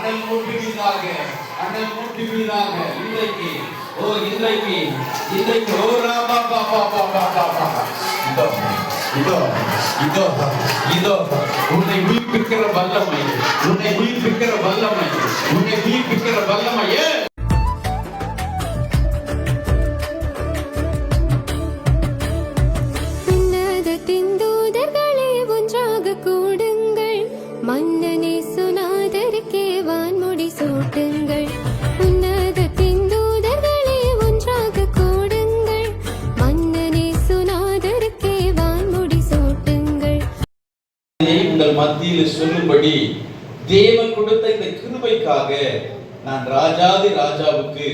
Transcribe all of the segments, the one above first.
அண்ணல் மூட்டுவீராக, அண்ணல் மூட்டுவீராக. இன்றைக்கு இன்றைக்கு ஓ ராபா பாபா பாபா பாபா இதோ இதோ இதோ இதோ உன்னை உயிர்ப்பிக்கிற வல்லமை, உன்னை உயிர்ப்பிக்கிற வல்லமை, உன்னை உயிர்ப்பிக்கிற வல்லமையே. மன்னனே சுனாதருக்கே வான்முடி சூட்டுங்கள். உன்னதத்தின் தூதர்களே ஒன்றாக கூடுங்கள். மன்னனே சுனாதருக்கே வான்முடி சூட்டுங்கள். உங்கள் மத்தியில் சொல்லும்படி தேவன் கொடுத்த இந்த கிருபைக்காக நான் ராஜாதி ராஜாவுக்கு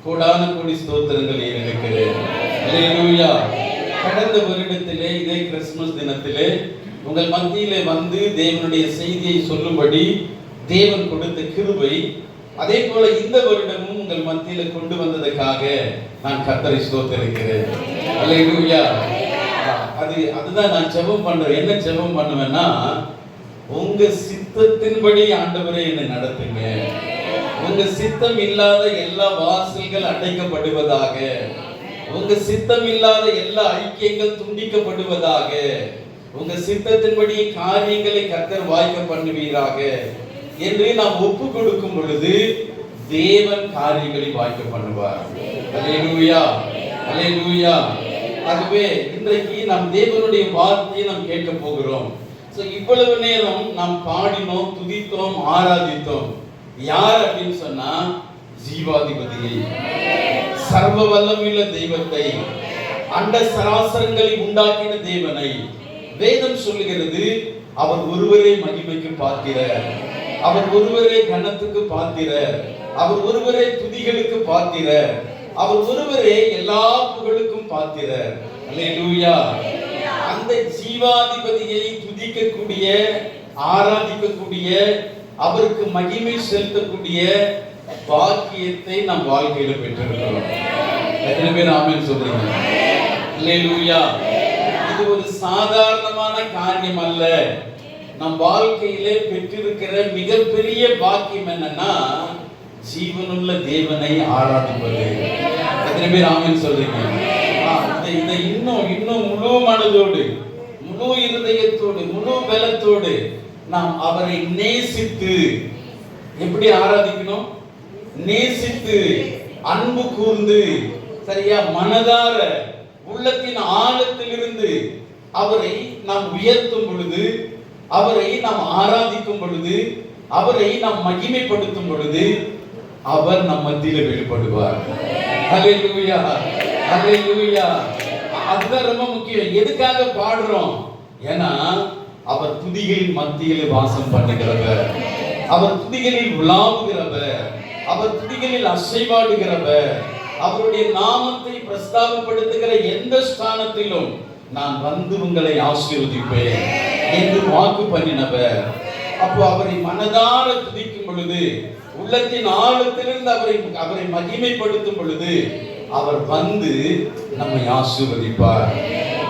கோடான கோடி ஸ்தோத்திரங்கள் ஏறெடுக்கிறேன். அல்லேலூயா. கடந்த வருடத்திலே இதே கிறிஸ்துமஸ் தினத்திலே உங்கள் மத்தியிலே வந்து தேவனுடைய செய்தியை சொல்லும்படி தேவன் கொடுத்த கிருபை, அதே போல இந்த வருடமும் உங்கள் மத்தியில கொண்டு வந்ததற்காக நான் கர்த்தரை ஸ்தோத்திரிக்கிறேன். அல்லேலூயா. அதுதான் நான் ஜெபம் பண்றேன். என்ன ஜெபம் பண்ணுவேன்னா, உங்க சித்தத்தின்படி ஆண்டவரே என்னை நடத்துங்க. உங்க சித்தம் இல்லாத எல்லா வாசல்கள் அடைக்கப்படுவதாக, உங்க சித்தம் இல்லாத எல்லா ஐக்கியங்கள் துண்டிக்கப்படுவதாக, உங்க சித்தத்தின்படி காரியங்களை கர்த்தர் வாய்க்க பண்ணுவீராக என்று நாம் ஒப்பு கொடுக்கும் பொழுது தேவன் காரியங்களை வாய்க்க பண்ணுவார். அல்லேலூயா, அல்லேலூயா. ஆகவே இன்றைக்கு நாம் தேவனுடைய வார்த்தையை நாம் கேட்க போகிறோம். இவ்வளவு நேரம் நாம் பாடினோம், துதித்தோம், ஆராதித்தோம். யார் அப்படின்னு சொன்னா, ஜீவாதிபதியை, சர்வ வல்லமையுள்ள தெய்வத்தை, அண்ட சராசரங்களை உண்டாக்கின தேவனை. வேதம் சொல்லுகிறது, அவர் ஒருவரே மகிமைக்கு பாத்திரர், அவர் ஒருவரே கனத்துக்கு பாத்திரர், அவர் ஒருவரே துதிகளுக்கு பாத்திரர், அவர் ஒருவரே எல்லா புகழுக்கும் பாத்திரர். அல்லேலூயா. அந்த ஜீவாதிபதியை துதிக்கக்கூடிய, ஆராதிக்கக்கூடிய, அவருக்கு மகிமை செலுத்தக்கூடிய பாக்கியத்தை நம் வாழ்க்கையில பெற்றிருக்கிறோம். எத்தனை பேர் ஆமென் சொல்றீங்க? அல்லேலூயா. இது ஒரு சாதாரணமான காரியம் அல்ல. நம் வாழ்க்கையிலே பெற்றிருக்கிற மிகப்பெரிய பாக்கியம் என்னன்னா, ஜீவனுள்ள தேவனை ஆராதிப்பது. எத்தனை பேர் ஆமென் சொல்றீங்க? இதை இன்னும் முழு மனதோடு, முழு இருதயத்தோடு, முழு பலத்தோடு நாம் அவரை நேசித்து, எப்படி ஆராதிக்கணும்? நேசித்து, அன்பு கூர்ந்து, சரியா, மனதார, உள்ளத்தின் ஆழத்திலிருந்து அவரை நாம் உயர்த்தும் பொழுது, அவரை நாம் ஆராதிக்கும் பொழுது, அவரை நாம் மகிமைப்படுத்தும் பொழுது அவர் நம் மத்தியில வெளிப்படுவார். அல்லேலூயா, அல்லேலூயா. அதுதான் ரொம்ப முக்கியம். எதுக்காக பாடுறோம்? ஏன்னா அவர் துதிகளின் மத்தியிலே வாசம் பண்ணுகிறவர், அவர் துதிகளில் உலாவுகிறவர், அவர் துதிகளில் அசைவாடுகிறவர், அவருடைய நாமத்தை பிரஸ்தாபப்படுத்துகிற எந்த ஸ்தானத்திலும் நான் வந்து உங்களை ஆசீர்வதிப்பேன் என்று வாக்கு பண்ணினவர். அப்போ அவரை மனதார துதிக்கும் பொழுது, உள்ளத்தின் ஆழத்திலிருந்து அவரை மகிமைப்படுத்தும் பொழுது அவர் வந்து நம்மை ஆசீர்வதிப்பார்.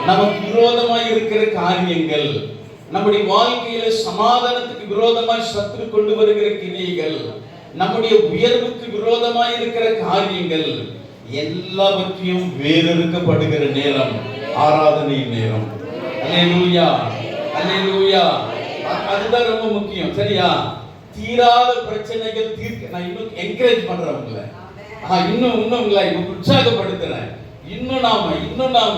நமக்கு விரோதமாய் இருக்கிற காரியங்கள், நம்முடைய வாழ்க்கையில சமாதானத்துக்கு விரோதமாய் சத்துரு கொண்டு வருகிற கிரியைகள், நம்முடைய உயர்வுக்கு விரோதமாய் இருக்கிற காரியங்கள் எல்லாவற்றையும் வேறறுக்கப்படுகிற நேரம் ஆராதனையின் நேரம். அல்லேலூயா, அல்லேலூயா. அதுதான் ரொம்ப முக்கியம். சரியா? தீராத பிரச்சனைகள் தீர்க்க நான் இன்னும் என்கரேஜ் பண்றேன் உங்களை. இன்னும் உங்களை உற்சாகப்படுத்துறேன். இன்னும் நாம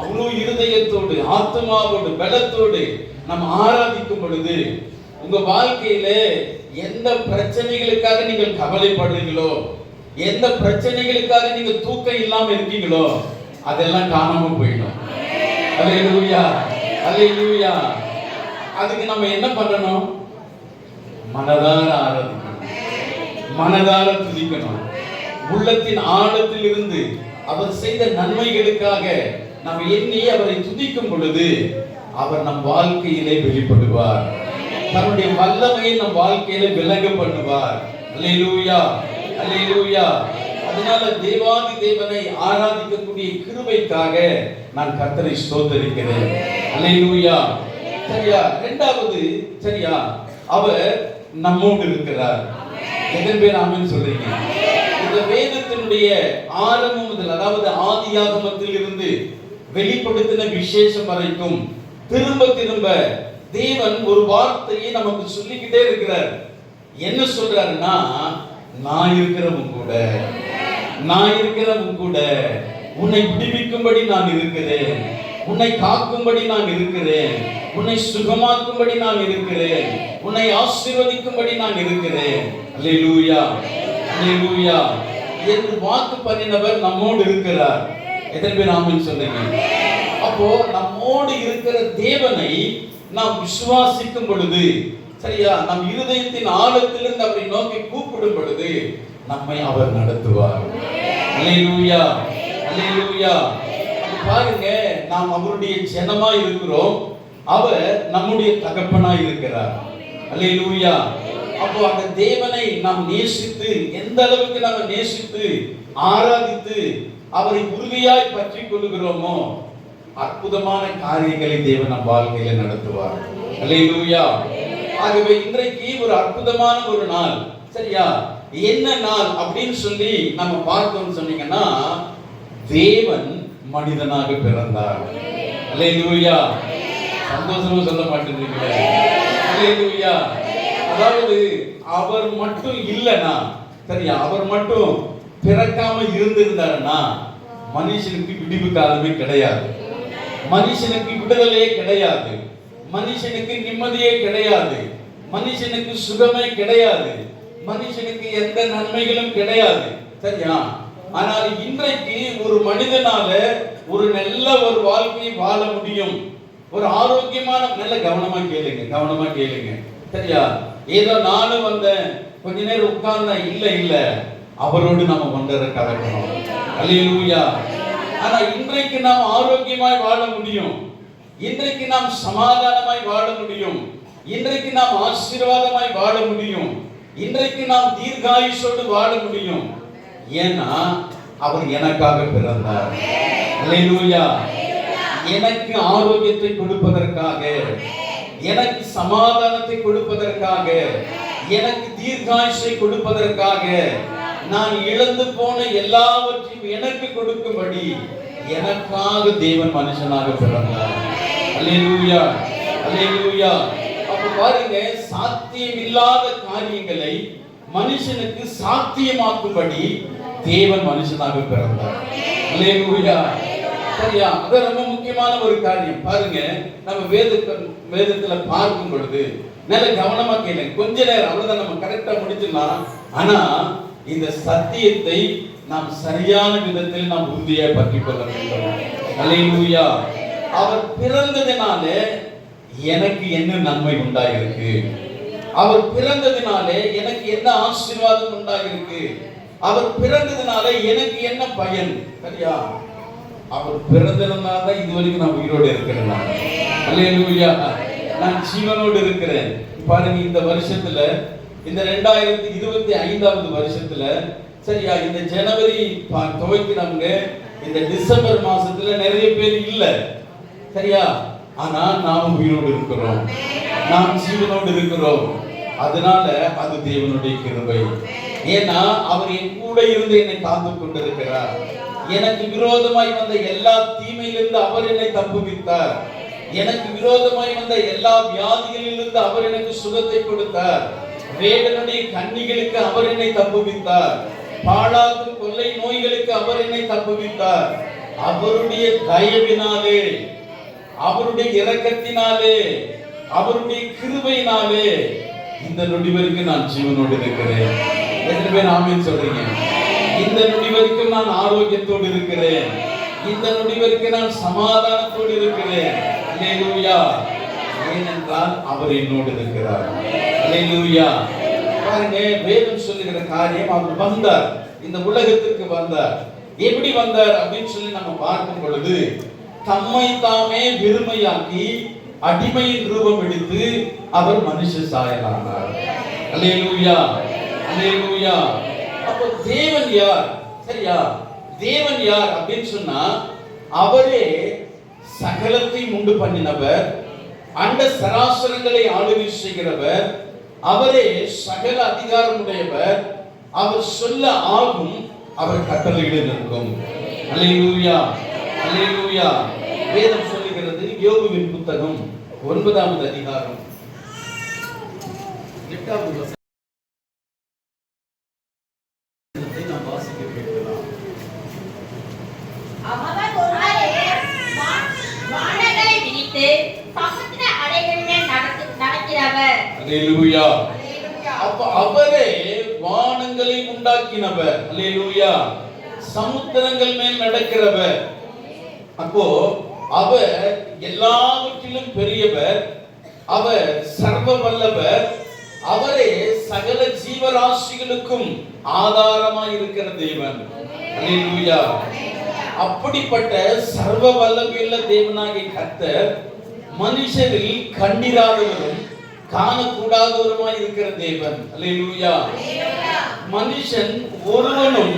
முழு இருதயத்தோடு, ஆத்மாவோடு, பலத்தோடு நம்ம ஆராதிக்கும் பொழுது உங்க வாழ்க்கையில எந்த பிரச்சனைகளுக்காக நீங்கள் கவலைப்படுறீங்களோ, எந்த பிரச்சனைகளுக்காக நீங்க தூக்கம் இல்லாம இருக்கீங்களோ, அதெல்லாம் காணாம போயிடும். அல்லேலூயா, அல்லேலூயா. அதுக்கு நம்ம என்ன பண்ணணும்? மனதார ஆராதிக்கணும், மனதார துதிக்கணும். உள்ளத்தின் ஆழத்தில் இருந்து அவர் செய்த நன்மைகளுக்காக நாம் எண்ணி அவரை துதிக்கும் பொழுது அவர் நம் வாழ்க்கையிலே வெளிப்படுவார். தன்னுடைய வல்லமையை நம் வாழ்க்கையில விளங்க பண்ணுவார். அல்லேலூயா, அல்லேலூயா. அதனால தேவாதி தேவனை ஆராதிக்கக்கூடிய கிருபைக்காக நான் கர்த்தரை ஸ்தோத்திரிக்கிறேன். அல்லேலூயா. சரியா? இரண்டாவது, சரியா, அவர் நம்மோடு இருக்கிறார். எத்தனை பேர் ஆமென் சொல்றீங்க? இந்த வேதத்தினுடைய ஆரம்பம் முதல், அதாவது ஆதியாகமத்தில் இருந்து வெளிப்படுத்தின விசேஷம் வரைக்கும் திரும்ப திரும்ப தேவன் ஒரு வார்த்தையை நமக்கு சொல்லிக்கிட்டே இருக்கிறார். என்ன சொல்றாருன்னா, நான் இருக்கிறவன் கூட, நான் இருக்கிறவன் கூட, உன்னை விடுவிக்கும்படி நான் இருக்கிறேன், உன்னை காக்கும்படி நான் இருக்கிறேன், உன்னை சுகமாக்கும்படி நான் இருக்கிறேன், உன்னை ஆசீர்வதிக்கும்படி நான் இருக்கிறேன். அல்லேலூயா, அல்லேலூயா என்று வாக்கு பண்ணினவர் நம்மோடு இருக்கிறார். எத்தனை பேர் ஆமென் சொல்றீங்க? அப்போ நம்மோடு இருக்கிற தேவனை நாம் விசுவாசிக்கும் பொழுது, சரியா, நம் இருதயத்தின் ஆழத்திலிருந்து அவரை நோக்கி கூப்பிடும் பொழுது நம்மை அவர் நடத்துவார். அல்லேலூயா, அல்லேலூயா. பாருங்க, நாம் அவருடைய ஜனமா இருக்கிறோம், அவர் நம்முடைய தகப்பனா இருக்கிறார். அல்லேலூயா. அப்போ அந்த தேவனை நாம் நேசித்து, எந்த அளவுக்கு நாம் நேசித்து ஆராதித்து அவரை உறுதியாய் பற்றி கொள்கிறோமோ அற்புதமான காரியங்களை தேவன் நம் வாழ்க்கையில நடத்துவார். அல்லேலூயா. ஆகவே இன்றைக்கு ஒரு அற்புதமான ஒரு நாள், சரியா? என்ன நாள் அப்படின்னு சொல்லி நம்ம பார்த்தோம்னு சொன்னீங்கன்னா, தேவன் மனிதனாக பிறந்தார். அல்லேலூயா. சந்தோஷமா சொல்ல மாட்டேங்கிறீங்களே? அல்லேலூயா. அதாவது அவர் மட்டும் இல்லைனா, சரியா, அவர் மட்டும் பிறக்காம இருந்திருந்தாருன்னா மனுஷனுக்கு விடிவு காலமே கிடையாது, மனுஷனுக்கு விடுதலையே கிடையாது, மனுஷனுக்கு நிம்மதியே கிடையாது, மனுஷனுக்கு சுகமே கிடையாது, மனுஷனுக்கு எந்த நன்மைகளும் கிடையாது, சரியா? ஆனால் இன்றைக்கு ஒரு மனிதனால ஒரு நல்ல ஒரு வாழ்க்கையை வாழ முடியும். ஒரு ஆரோக்கியமான, நல்ல கவனமா கேளுங்க, கவனமா கேளுங்க, சரியா? ஏதோ நானும் வந்தேன், கொஞ்ச நேரம் உட்கார்ந்தா, இல்ல இல்ல, அவரோடு நாம ஒன்றரை கலக்கணும். அல்லேலூயா. ஆனா இன்றைக்கு நாம் ஆரோக்கியமாய் வாழ முடியும், இன்றைக்கு நாம் சமாதானமாய் வாழ முடியும், இன்றைக்கு நாம் ஆசீர்வாதமாய் வாழ முடியும், இன்றைக்கு நாம் தீர்காயுஷோடு வாழ முடியும். ஏன்னா அவர் எனக்காக பிறந்தார். அல்லேலூயா. எனக்கு ஆரோக்கியத்தை கொடுப்பதற்காக, எனக்கு சமாதானத்தை கொடுப்பதற்காக, எனக்கு தீர்காயுஷை கொடுப்பதற்காக, நான் இழந்து போன எல்லாவற்றையும் எனக்கு கொடுக்கும்படி எனக்காக தேவன் மனுஷனாக பிறந்தார். அல்லேலூயா, அல்லேலூயா. அப்ப பாருங்க, சாத்தியம் இல்லாத காரியங்களை மனுஷனுக்கு சாத்தியமாக்கும்படி தேவன் மனுஷனாக பிறந்தார். அல்லேலூயா. சரியா? அது ரொம்ப முக்கியமான ஒரு காரியம். பாருங்க, நம்ம வேதத்துல பார்க்கும் பொழுது நல்ல கவனமா கேளுங்க, கொஞ்ச நேரம் அவ்வளவுதான், நம்ம கரெக்டா முடிச்சிடலாம். ஆனா இந்த சத்தியத்தை நாம் சரியான விதத்தில் நாம் உறுதியாக பற்றிக் கொள்ள வேண்டும். அல்லேலூயா. அவர் பிறந்ததினால எனக்கு என்ன நன்மை உண்டாயிருக்கு, அவர் பிறந்ததினால எனக்கு என்ன ஆசீர்வாதம் உண்டாயிருக்கு, அவர் பிறந்ததினால எனக்கு என்ன பயன், சரியா? அவர் பிறந்ததுனால தான் இதுவரைக்கும் நான் உயிரோடு இருக்கிறேன். அல்லேலூயா. நான் ஜீவனோடு இருக்கிறேன். பாருங்க, இந்த வருஷத்துல, இந்த 2025வது வருஷத்துல, சரியா, இந்த ஜனவரி துவக்கினாங்க, இந்த டிசம்பர் மாசத்துல நிறைய பேர் இல்ல, சரியா? ஆனா நாம் உயிரோடு இருக்கிறோம், நாம் ஜீவனோடு இருக்கிறோம். அதனால அது தேவனுடைய கிருபை. ஏன்னா அவர் என் கூட இருந்து என்னை காத்து கொண்டிருக்கிறார். எனக்கு விரோதமாய் வந்த எல்லா தீமையிலிருந்து அவர் என்னை தப்புவித்தார். எனக்கு விரோதமாய் வந்த எல்லா வியாதிகளிலிருந்து அவர் எனக்கு சுகத்தை கொடுத்தார். வேடனுடைய கண்ணிகளுக்கு அவர் என்னை தப்புவித்தார். பாழாக்கும் கொள்ளை நோய்களுக்கு அவர் என்னை தப்புவித்தார். அவருடைய தயவினாலே, அவருடைய இரக்கத்தினாலே, அவருடைய கிருபையினாலே இந்த நொடி வரைக்கும் நான் ஜீவனோடு இருக்கிறேன். எத்தனை பேர் ஆமென் சொல்றீங்க? இந்த நொடி வரைக்கும் நான் ஆரோக்கியத்தோடு இருக்கிறேன், இந்த நொடி வரைக்கும் நான் சமாதானத்தோடு இருக்கிறேன். அல்லேலூயா. ஏனென்றால் அவர் என்னோடு இருக்கிறார். அல்லேலூயா. பாருங்க, வேதம் சொல்லுகிற காரியம், அவர் வந்தார், இந்த உலகத்துக்கு வந்தார். எப்படி வந்தார் அப்படின்னு சொல்லி நம்ம பார்க்கும் பொழுது, தம்மை தாமே வெறுமையாக்கி அடிமையின் ரூபம் எடுத்து அவர் மனுஷ சாயலானார். அல்லேலூயா, அல்லேலூயா. அப்போ தேவன் யார், சரியா? தேவன் யார் அப்படின்னு சொன்னா, அவரே சகலத்தை உண்டு பண்ணினவர், அண்ட சராசரங்களை ஆளுகை செய்கிறவர், அவரே சகல அதிகாரமுடையவர். அவர் சொல்ல ஆகும், அவர் கட்டளையிட நிற்கும். அல்லேலூயா, அல்லேலூயா. வேதம் சொல்லுகிறது, யோபுவின் புத்தகம் 9வது அதிகாரம் 8வது வசனத்தை நாம் வாசிக்க கேட்கலாம். அவர் ஒருவரே வானங்களை விரித்து சமுத்திர அலைகளிலே நடக்கிறவர். அல்லேலூயா. அப்ப அவரே வானங்களை உண்டாக்கினவர். அல்லேலூயா. சமுத்திரங்கள் மேல் நடக்கிறவர். அப்போ அவர் எல்லாவற்றிலும் பெரியவர். அவர் சர்வ வல்லவர். அவரே சகல ஜீவராசிகளுக்கும் ஆதாரமாய் இருக்கிற தேவன். அல்லேலூயா. அப்படிப்பட்ட சர்வ வல்லமையுள்ள தேவனாகிய கர்த்தர் மனுஷரில் கண்டிராதவரும் காணக்கூடாதவருமாய் இருக்கிற தேவன். அல்லேலூயா. மனுஷன் ஒருவனும்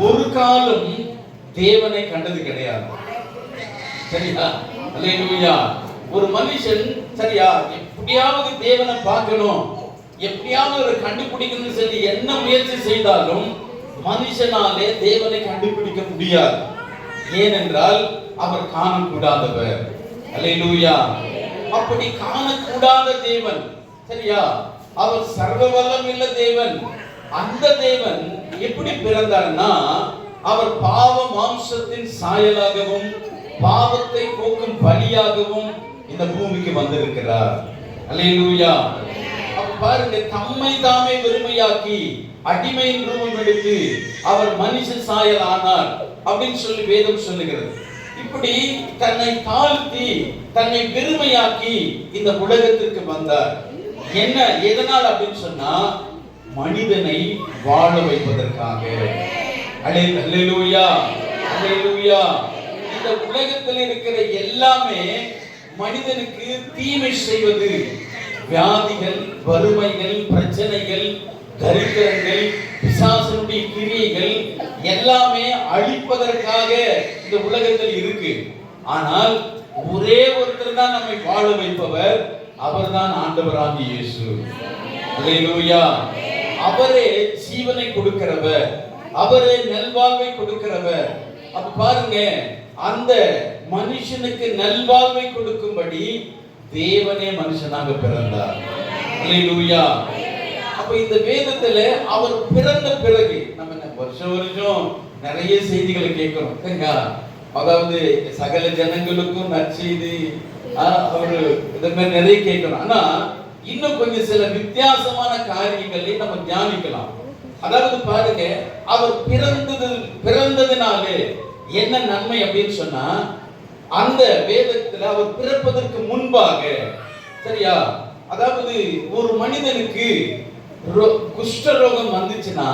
ஒரு காலம் தேவனை கண்டது கிடையாது. சரியா? அல்லேலூயா. ஒரு மனுஷன் சரியா எப்படியாவது தேவனை பார்க்கணும், எப்படியாவது ஒரு கண்டுபிடிக்கணும்னு சொல்லி என்ன முயற்சி செய்தாலும் மனுஷனாலே தேவனை கண்டுபிடிக்க முடியாது. ஏனென்றால் அவர் காணக்கூடாதவர். அல்லேலூயா. அப்படி காணக்கூடாத தேவன், சரியா, அவர் சர்வ வல்லமையுள்ள தேவன். அந்த தேவன் எப்படி பிறந்தார்னா, அவர் பாவ மாம்சத்தின் சாயலாகவும் பாவத்தை போக்கும் பலியாகவும் இந்த பூமிக்கு வந்திருக்கிறார். அல்லேலூயா. அப்ப பாருங்க, தம்மை தாமே வெறுமையாக்கி அடிமையின் ரூபம் எடுத்து அவர் மனுஷ சாயல் ஆனார் அப்படின்னு சொல்லி வேதம் சொல்லுகிறது. இப்படி தன்னை தாழ்த்தி தன்னை வெறுமையாக்கி இந்த உலகத்திற்கு வந்தார். என்ன எதனால் அப்படின்னு சொன்னா, மனிதனை வாழ வைப்பதற்காக. அல்லேலூயா, அல்லேலூயா. இந்த உலகத்தில் இருக்கிற எல்லாமே மனிதனுக்கு தீமை செய்வது, வியாதிகள், வறுமைகள், பிரச்சனைகள், தரித்திரங்கள், பிசாசனுடைய கிரியைகள் எல்லாமே அழிப்பதற்காக இந்த உலகத்தில் இருக்கு. ஆனால் ஒரே ஒருத்தர் தான் நம்மை வாழ வைப்பவர். அவர்தான் ஆண்டவராகிய இயேசு. அல்லேலூயா. அவரே ஜீவனை கொடுக்கிறவர், அவரே நல்வாழ்வை கொடுக்கிறவர். அப்ப பாருங்க, அந்த மனுஷனுக்கு நல்வாழ்வை கொடுக்கும்படி தேவனே மனுஷனாக பிறந்தார். அல்லேலூயா. அப்ப இந்த வேதத்துல அவர் பிறந்த பிறகு நம்ம வருஷம் வருஷம் நிறைய செய்திகளை கேட்கிறோம். சரிங்களா? அதாவது சகல ஜனங்களுக்கும் நற்செய்தி, அவரு இந்த மாதிரி நிறைய கேட்கிறோம். ஆனா இன்னும் கொஞ்சம் சில வித்தியாசமான காரியங்களை நம்ம தியானிக்கலாம். அதாவது பாருங்க, அவர் பிறந்ததுனாலே என்ன நன்மை அப்படின்னு சொன்னா, அந்த வேதத்துல அவர் பிறப்பதற்கு முன்பாக, சரியா, அதாவது ஒரு மனிதனுக்கு குஷ்டரோகம் வந்துச்சுன்னா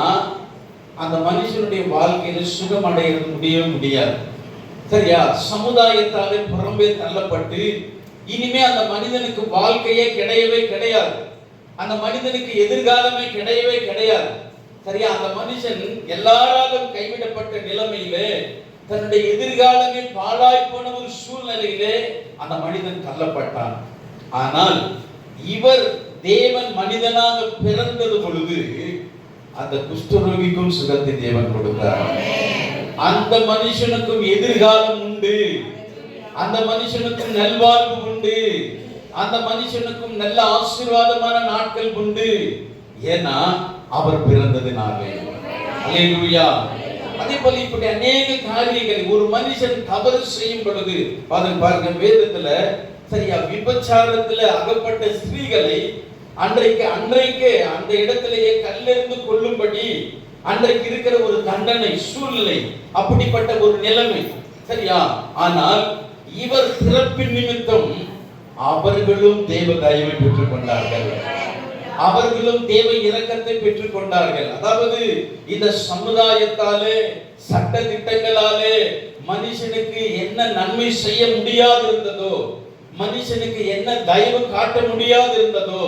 அந்த மனுஷனுடைய வாழ்க்கையில சுகம் அடைய முடியாது. சரியா? சமுதாயத்தாலே புறம்பே தள்ளப்பட்டு இனிமே அந்த மனிதனுக்கு வாழ்க்கையே கிடையவே கிடையாது. அந்த மனிதனுக்கு எதிர்காலமே கிடையவே கிடையாது. சரியா? அந்த மனுஷன் எல்லாராலும் கைவிடப்பட்ட நிலைமையிலே தன்னுடைய எதிர்காலமே பாழாய் போன ஒரு சூழ்நிலையிலே அந்த மனிதன் தள்ளப்பட்டான். ஆனால் இவர் தேவன் மனிதனாக பிறந்தது பொழுது அந்த குஷ்டரோகிக்கும் சுகத்தை தேவன் கொடுத்தார். அந்த மனுஷனுக்கும் எதிர்காலம் உண்டு, அந்த மனுஷனுக்கும் நல்வாழ்வு உண்டு, அந்த மனுஷனுக்கும் நல்ல ஆசீர்வாதமான நாட்கள் உண்டு. ஏன்னா அவர் பிறந்ததினாலே. அல்லேலூயா. அதே போல இப்படி அநேக காரியங்கள் ஒரு மனுஷன் தவறு செய்யும் பொழுது பாருங்க, வேதத்துல சரியா விபச்சாரத்துல அகப்பட்ட ஸ்திரீகளை அன்றைக்கு அந்த இடத்திலேயே கல்லெறிந்து கொல்லும்படி அன்றைக்கு இருக்கிற ஒரு தண்டனை சூழ்நிலை, அப்படிப்பட்ட ஒரு நிலைமை. சரியா? ஆனால் இவர் பிறப்பின் நிமித்தம் அவர்களும் தேவ தயவை பெற்றுக் கொண்டார்கள், அவர்களும் தேவ இரக்கத்தை பெற்றுக் கொண்டார்கள். அதாவது இந்த சமுதாயத்தாலே சட்ட திட்டங்களாலே மனுஷனுக்கு என்ன நன்மை செய்ய முடியாது இருந்ததோ, மனுஷனுக்கு என்ன தயவு காட்ட முடியாது இருந்ததோ,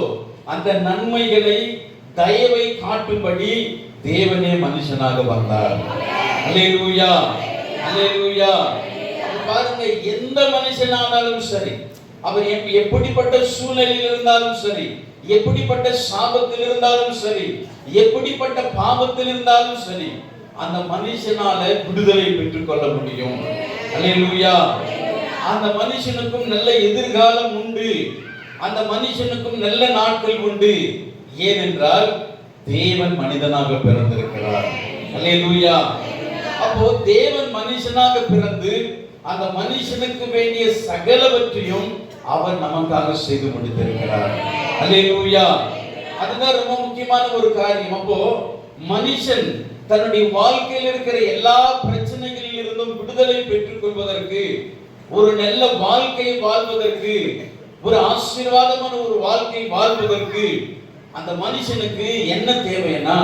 அந்த நன்மைகளை தயவை காட்டும்படி தேவனே மனுஷனாக வந்தார். அல்லேலூயா, அல்லேலூயா. பாருங்க, எந்த மனுஷனானாலும் சரி அவர் எப்படிப்பட்ட சூழ்நிலையில் இருந்தாலும் சரி, எப்படிப்பட்ட சாபத்தில் இருந்தாலும் சரி, எப்படிப்பட்ட பாவத்தில் இருந்தாலும் சரி, அந்த மனுஷனால விடுதலை பெற்றுக் கொள்ள முடியும். அல்லேலூயா. அந்த மனுஷனுக்கும் நல்ல எதிர்காலம் உண்டு, அந்த மனுஷனுக்கும் நல்ல நாட்கள் உண்டு. ஏனென்றால் தேவன் மனிதனாக பிறந்திருக்கிறார். அல்லேலூயா. அப்போ தேவன் மனுஷனாக பிறந்து அந்த மனுஷனுக்கு வேண்டிய சகலவற்றையும் அவர் நமக்காக செய்து முடித்திருக்கிறார். அல்லேலூயா. அதுதான் ரொம்ப முக்கியமான ஒரு காரியம். அப்போ மனுஷன் தன்னுடைய வாழ்க்கையில் இருக்கிற எல்லா பிரச்சனைகளில் இருந்தும் விடுதலை பெற்றுக் கொள்வதற்கு, ஒரு நல்ல வாழ்க்கையை வாழ்வதற்கு, ஒரு ஆசீர்வாதமான ஒரு வாழ்க்கை வாழ்வதற்கு அந்த மனுஷனுக்கு என்ன தேவைன்னா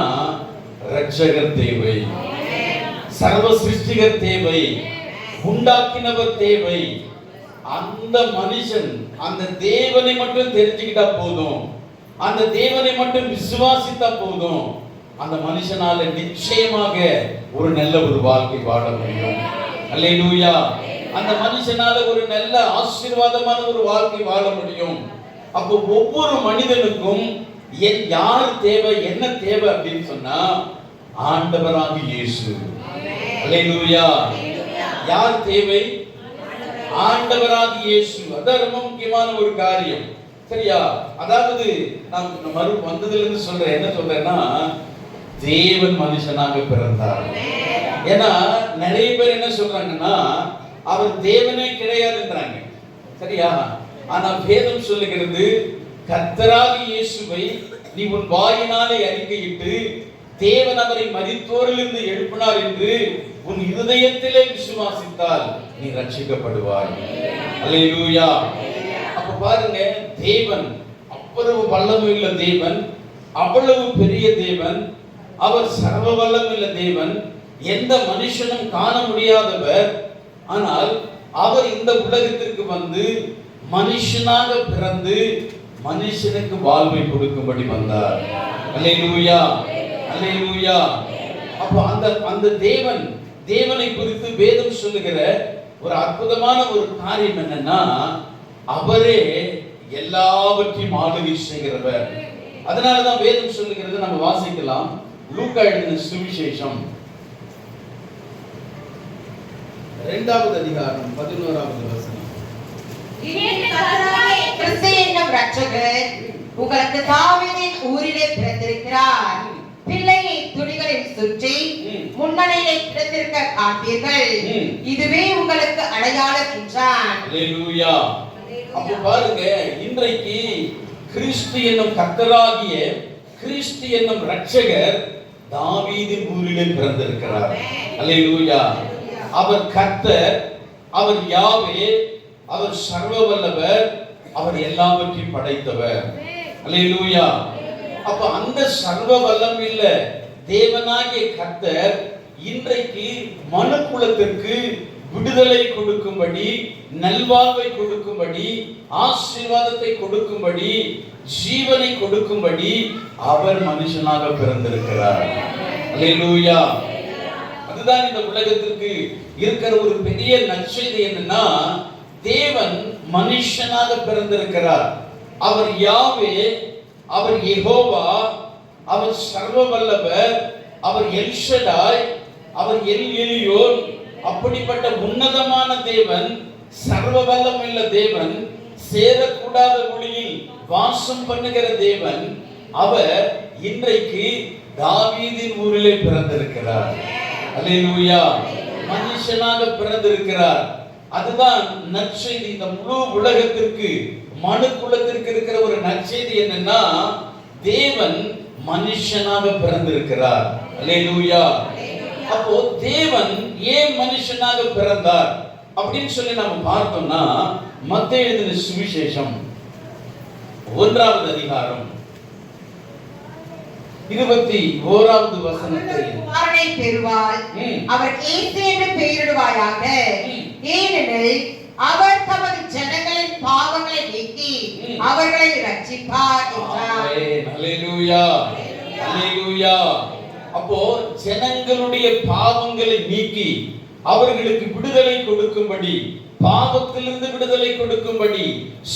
இரட்சகர் தேவை, சர்வ சிருஷ்டிகர் தேவை, உண்டாக்கினவர் தேவை. அந்த மனுஷன் அந்த தேவனை மட்டும் தெரிஞ்சுக்கிட்டா போதும், அந்த தேவனை மட்டும் விசுவாசித்தா போதும், அந்த மனுஷனால நிச்சயமாக ஒரு நல்ல ஒரு வாழ்க்கை வாழ முடியும். அல்லேலூயா. அந்த மனுஷனால ஒரு நல்ல ஆசீர்வாதமான ஒரு வாழ்க்கை வாழ முடியும். அப்போ ஒவ்வொரு மனிதனுக்கும் யார் தேவை, என்ன தேவை அப்படின்னு சொன்னா ஆண்டவராகிய இயேசு. அல்லேலூயா. யார் தேவை? ஆண்டவராகிய இயேசு. அதான் ரொம்ப முக்கியமான ஒரு காரியம். சரியா? அதாவது நான் வந்ததுல இருந்து சொல்றேன், என்ன சொல்றேன்னா தேவன் மனுஷனாக பிறந்தார். ஏன்னா நிறைய பேர் என்ன சொல்றாங்கன்னா அவர் தேவனே கிடையாதுன்றாங்க. சரியா? ஆனா வேதம் சொல்லுகிறது கர்த்தராகிய இயேசுவை நீ உன் வாயினாலே அறிக்கையிட்டு தேவன் அவரை மரித்தோரிலிருந்து எழுப்பினார் என்று உன் இருதயத்திலே விசுவாசித்தால் நீ ரட்சிக்கப்படுவாய். அல்லேலூயா. அப்ப பாருங்க, தேவன் அவ்வளவு வல்லமையுள்ள தேவன், அவ்வளவு பெரிய தேவன், அவர் சர்வ வல்லமையுள்ள தேவன், எந்த மனுஷனும் காண முடியாதவர். ஆனால் அவர் இந்த உலகத்திற்கு வந்து மனுஷனாக பிறந்து மனுஷனுக்கு வாழ்வை கொடுக்கும்படி வந்தார். அல்லேலூயா. அல்லேலூயா. அப்போ அந்த தேவனை குறித்து வேதம் சொல்லுகிற ஒரு அற்புதமான ஒரு காரியம் என்னன்னா அவரே எல்லாவற்றையும் ஆளுகை செய்கிறவர். அதனாலதான் வேதம் சொல்லுகிறது, நம்ம வாசிக்கலாம். லூக்கா எழுதின சுவிசேஷம் 2வது அதிகாரம் 11வது வசனம். கிறிஸ்து என்னும் இரட்சகர் உங்களுக்கு தாவீதின் ஊரிலே பிறந்திருக்கிறார். பிள்ளையை துணிகளில் சுற்றி முன்னணியிலே கிடந்திருக்க காண்பீர்கள். இதுவே உங்களுக்கு அடையாளம் என்றான். அல்லேலூயா. அப்ப பாருங்க, இன்றைக்கு கிறிஸ்து என்னும் கர்த்தராகிய கிறிஸ்து என்னும் இரட்சகர் தாவீதின் ஊரிலே பிறந்திருக்கிறார். அல்லேலூயா. அவர் கர்த்தர், அவர் யாவே, அவர் சர்வ வல்லவர், அவர் எல்லாவற்றையும் படைத்தவர். அல்லேலூயா. அப்ப அந்த சர்வ வல்லமையுள்ள தேவனாகிய கர்த்தர் இன்றைக்கு மனுக்குலத்திற்கு விடுதலை கொடுக்கும்படி, நல்வாழ்வை கொடுக்கும்படி, ஆசீர்வாதத்தை கொடுக்கும்படி, ஜீவனை கொடுக்கும்படி அவர் மனுஷனாக பிறந்திருக்கிறார். அல்லேலூயா. அதுதான் இந்த உலகத்திற்கு இருக்கிற ஒரு பெரிய நற்செய்தி. என்னன்னா தேவன் மனுஷனாக பிறந்திருக்கிறார். அவர் யாவே, அவர் யெகோவா, அவர் சர்வ வல்லவர், அவர் எல் ஷடாய், அவர் எல் எலியோன். அப்படிப்பட்ட உன்னதமான தேவன், சர்வ வல்லமையுள்ள தேவன், சேரக்கூடாத ஒளியில் வாசம் பண்ணுகிற தேவன், அவர் இன்றைக்கு தாவீதின் ஊரிலே பிறந்திருக்கிறார். அல்லேலூயா. மனுஷனாக பிறந்திருக்கிறார். அதுதான் நற்செய்தி. இந்த முழு உலகத்திற்கு, மனு குலத்திற்கு இருக்கிற ஒரு நற்செய்தி என்னன்னா தேவன் மனுஷனாக பிறந்திருக்கிறார். அல்லேலூயா. அப்போ தேவன் ஏன் மனுஷனாக பிறந்தார் அப்படின்னு சொல்லி நாம பார்த்தோம்னா மத்தேயு எழுதின சுவிசேஷம் 1வது அதிகாரம் 21வது வசனத்தை குமாரனை பெறுவாள், அவர் இயேசு என்று பெயரிடுவாயாக. ஏனெனில் அவர் தமது ஜனங்களின் பாவங்களை நீக்கி அவர்களை ரட்சிப்பார் என்றார். அல்லேலூயா. அல்லேலூயா. அப்போ ஜனங்களுடைய பாவங்களை நீக்கி அவர்களுக்கு விடுதலை கொடுக்கும்படி பாவத்திலிருந்து விடுதலை கொடுக்கும்படி,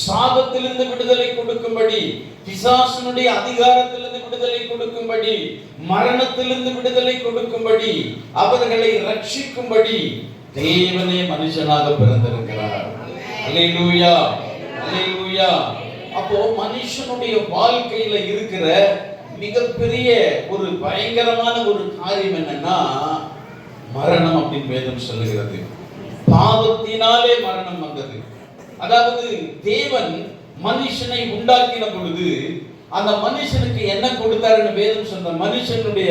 சாபத்திலிருந்து விடுதலை கொடுக்கும்படி, பிசாசினுடைய அதிகாரத்திலிருந்து விடுதலை கொடுக்கும்படி, மரணத்திலிருந்து விடுதலை கொடுக்கும்படி, அவர்களை ரட்சிக்கும்படி தேவனே மனுஷனாக பிறந்திருக்கிறார். அல்லேலூயா, அல்லேலூயா. அப்போ மனுஷனுடைய வாழ்க்கையில இருக்கிற மிகப்பெரிய ஒரு பயங்கரமான ஒரு காரியம் என்னன்னா மரணம் அப்படின்னு வேதம் சொல்லுகிறது. பாவத்தினாலே மரணம் வந்தது. அதாவது தேவன் மனுஷனை உண்டாக்கின பொழுது அந்த மனுஷனுக்கு என்ன கொடுத்தாருன்னு வேதம் சொன்ன, மனுஷனுடைய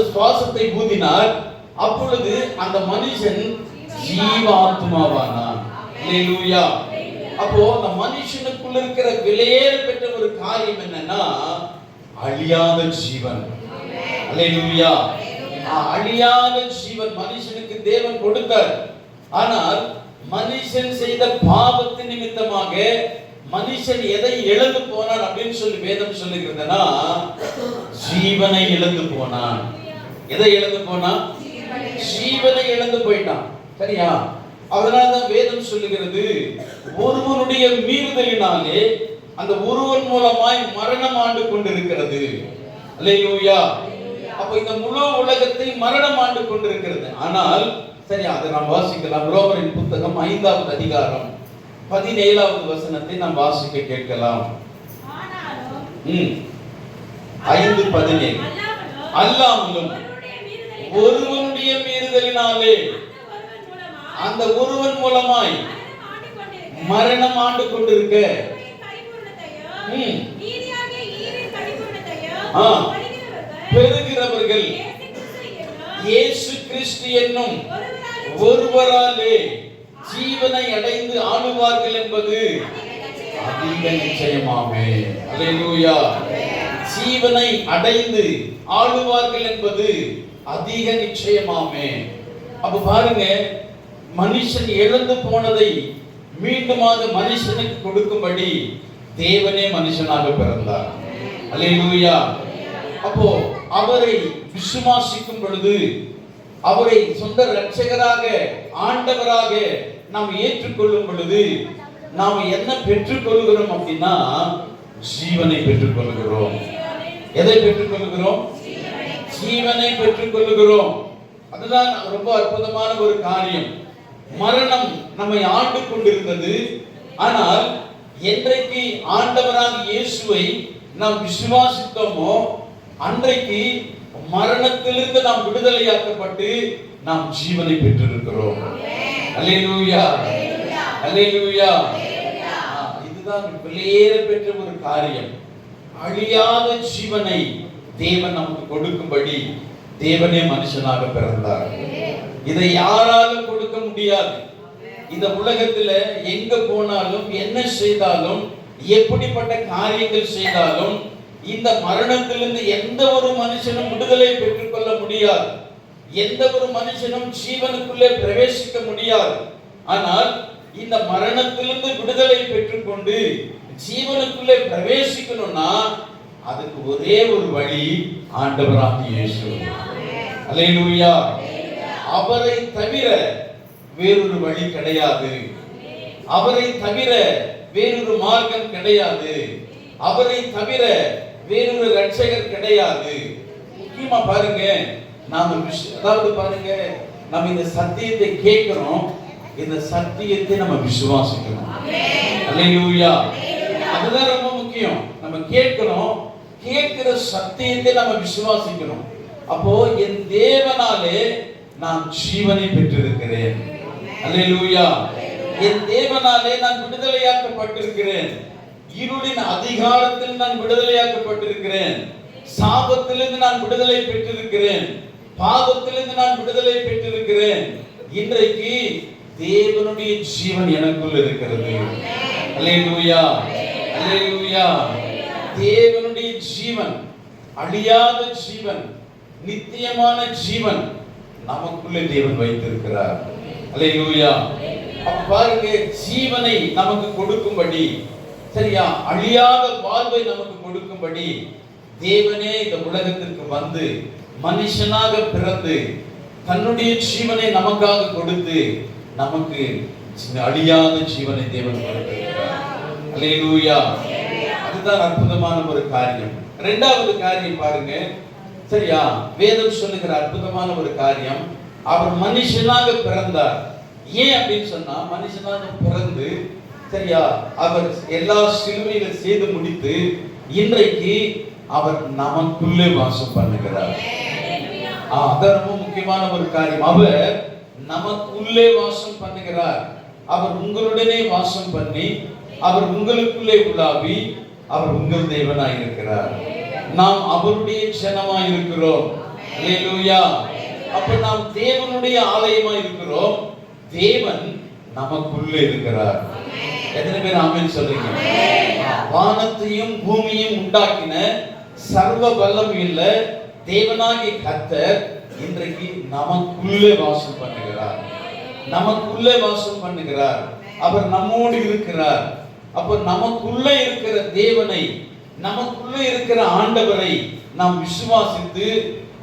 சுவாசத்தை ஊதினார். அப்பொழுது அந்த மனுஷன் ஜீவாத்மாவானான். அல்லேலூயா. அப்போ அந்த மனுஷனுக்குள்ள இருக்கிற விலையேற பெற்ற ஒரு காரியம் என்னன்னா அழியாத ஜீவன். அல்லேலூயா. அழியாத ஜீவன் மனுஷனுக்கு தேவன் கொடுத்தார். ஆனால் மனுஷன் செய்த பாவத்தின் நிமித்தமாக மனுஷன் எதை இழந்து போனான் அப்படின்னு சொல்லி வேதம் சொல்லுகிறதுனா ஜீவனை இழந்து போனான். எதை இழந்து போனான்? ஜீவனை இழந்து போயிட்டான். சரியா? அதனால்தான் வேதம் சொல்லுகிறது, ஒருவனுடைய மீறுதலினாலே அந்த ஒருவன் மூலமாய் மரணம் ஆண்டு கொண்டிருக்கிறது. அல்லேலூயா. அப்ப இந்த முழு உலகத்தை மரணம் ஆண்டு கொண்டிருக்கிறது. ஆனால் சரி, அதை நாம் வாசிக்கலாம். ரோமரின் புத்தகம் 5வது அதிகாரம் 17வது வசனத்தை நாம் வாசிக்க கேட்கலாம். 5:17 அல்லாமலும் ஒருவனுடைய மீறுதலினாலே அந்த ஒருவன் மூலமாய் மரணம் ஆண்டு கொண்டிருக்க பெறுகிறவர்கள் இயேசு கிறிஸ்து என்னும் ஒருவராலே ஜீவனை அடைந்து ஆளுவார்கள் என்பது அதிக நிச்சயமாமே. அல்லேலூயா. ஜீவனை அடைந்து ஆளுவார்கள் என்பது அதிக நிச்சயமாமே. அப்ப பாருங்க, மனுஷன் இழந்து போனதை மீண்டுமாக மனுஷனுக்கு கொடுக்கும்படி தேவனே மனுஷனாக பிறந்தார். அல்லேலூயா. அப்போ அவரை விசுவாசிக்கும் பொழுது, அவரை சொந்த இரட்சகராக ஆண்டவராக நாம் ஏற்றுக்கொள்ளும் பொழுது நாம் என்ன பெற்றுக்கொள்கிறோம் அப்படின்னா ஜீவனை பெற்றுக்கொள்கிறோம். எதை பெற்றுக்கொள்கிறோம்? ஜீவனை பெற்றுக்கொள்கிறோம். அதுதான் ரொம்ப அற்புதமான ஒரு காரியம். மரணம் நம்மை ஆண்டு கொண்டிருந்தது. ஆனால் என்றைக்கு ஆண்டவராக இயேசுவை நாம் விசுவாசித்தோமோ அன்றைக்கு மரணத்திலிருந்து நாம் விடுதலையாக்கப்பட்டு நாம் ஜீவனை பெற்றிருக்கிறோம். அல்லேலூயா, அல்லேலூயா. இதுதான் விலையேற பெற்ற ஒரு காரியம். அழியாத ஜீவனை தேவன் நமக்கு கொடுக்கும்படி தேவனே மனுஷனாக பிறந்தார். இதை யாராலும் கொடுக்க முடியாது. இந்த உலகத்துல எங்க போனாலும் என்ன செய்தாலும் எப்படிப்பட்ட காரியங்கள் செய்தாலும் இந்த மரணத்திலிருந்து எந்த ஒரு மனுஷனும் விடுதலை பெற்றுக் கொள்ள முடியாது. எந்த ஒரு மனுஷனும் ஜீவனுக்குள்ளே பிரவேசிக்க முடியாது. ஆனால் இந்த மரணத்திலிருந்து விடுதலை பெற்றுக்கொண்டு ஜீவனுக்குள்ளே பிரவேசிக்கணும்னா அதுக்கு ஒரே ஒரு வழி ஆண்டவராகிய இயேசு. அல்லேலூயா. அவரை தவிர வேறொரு வழி கிடையாது. அவரை தவிர வேறொரு மார்க்கம் கிடையாது. அவரை தவிர வேறொரு இரட்சகர் கிடையாது. முக்கியமா பாருங்க, நாம அதாவது பாருங்க, நம்ம இந்த சத்தியத்தை கேட்கிறோம், இந்த சத்தியத்தை நம்ம விசுவாசிக்கணும். அல்லேலூயா. அதுதான் ரொம்ப முக்கியம். நம்ம கேட்கிறோம், கேட்கிற சத்தியத்தை நம்ம விசுவாசிக்கணும். அப்போ என் தேவனாலே நான் ஜீவனை பெற்றிருக்கிறேன். அல்லேலூயா. என் தேவனாலே நான் விடுதலையாக்கப்பட்டிருக்கிறேன். இருளின் அதிகாரத்தில் நான் விடுதலையாக்கப்பட்டிருக்கிறேன். சாபத்திலிருந்து நான் விடுதலை பெற்றிருக்கிறேன். பாவத்திலிருந்து நான் விடுதலை பெற்றிருக்கிறேன். இன்றைக்கு தேவனுடைய ஜீவன் எனக்குள் இருக்கிறது. அல்லேலூயா, அல்லேலூயா. தேவனுடைய ஜீவன், அழியாத ஜீவன், நித்தியமான ஜீவன் நமக்குள்ளே தேவன் வைத்திருக்கிறார். அல்லேலூயா. அப்ப பாருங்க, ஜீவனை நமக்கு கொடுக்கும்படி, சரியா, அழியாத வாழ்வை நமக்கு கொடுக்கும்படி தேவனே இந்த உலகத்திற்கு வந்து மனுஷனாக பிறந்து தன்னுடைய ஜீவனை நமக்காக கொடுத்து நமக்கு அழியாத ஜீவனை தேவன் கொடுத்திருக்கிறார். அல்லேலூயா. அதுதான் அற்புதமான ஒரு காரியம். இரண்டாவது காரியம் பாருங்க, சரியா? வேதம் சொல்லுகிற அற்புதமான ஒரு காரியம், அவர் மனுஷனாக பிறந்தார். ஏன் அப்படின்னு சொன்னா, மனுஷனாக பிறந்து, சரியா, அவர் எல்லா சிலுவையில செய்து முடித்து இன்றைக்கு அவர் நமக்குள்ளே வாசம் பண்ணுகிறார். அது ரொம்ப முக்கியமான ஒரு காரியம். அவர் நமக்குள்ளே வாசம் பண்ணுகிறார். அவர் உங்களுடனே வாசம் பண்ணி, அவர் உங்களுக்குள்ளே உலாவி, அவர் உங்கள் தேவனாய் இருக்கிறார். நாம் அவருடைய ஜனமாய் இருக்கிறோம். அல்லேலூயா. அப்ப நாம் தேவனுடைய ஆலயமாய் இருக்கிறோம். தேவன் நமக்குள்ளே இருக்கிறார். எத்தனை பேர் ஆமென் சொல்றீங்க? வானத்தையும் பூமியையும் உண்டாக்கின சர்வ வல்லம் உள்ள தேவனாகிய கர்த்தர் இன்றைக்கு நமக்குள்ளே வாசம் பண்ணுகிறார். நமக்குள்ளே வாசம் பண்ணுகிறார். அவர் நம்மோடு இருக்கிறார். அப்ப நமக்குள்ளே இருக்கிற தேவனை, நமக்குள்ளே இருக்கிற ஆண்டவரை நாம் விசுவாசித்து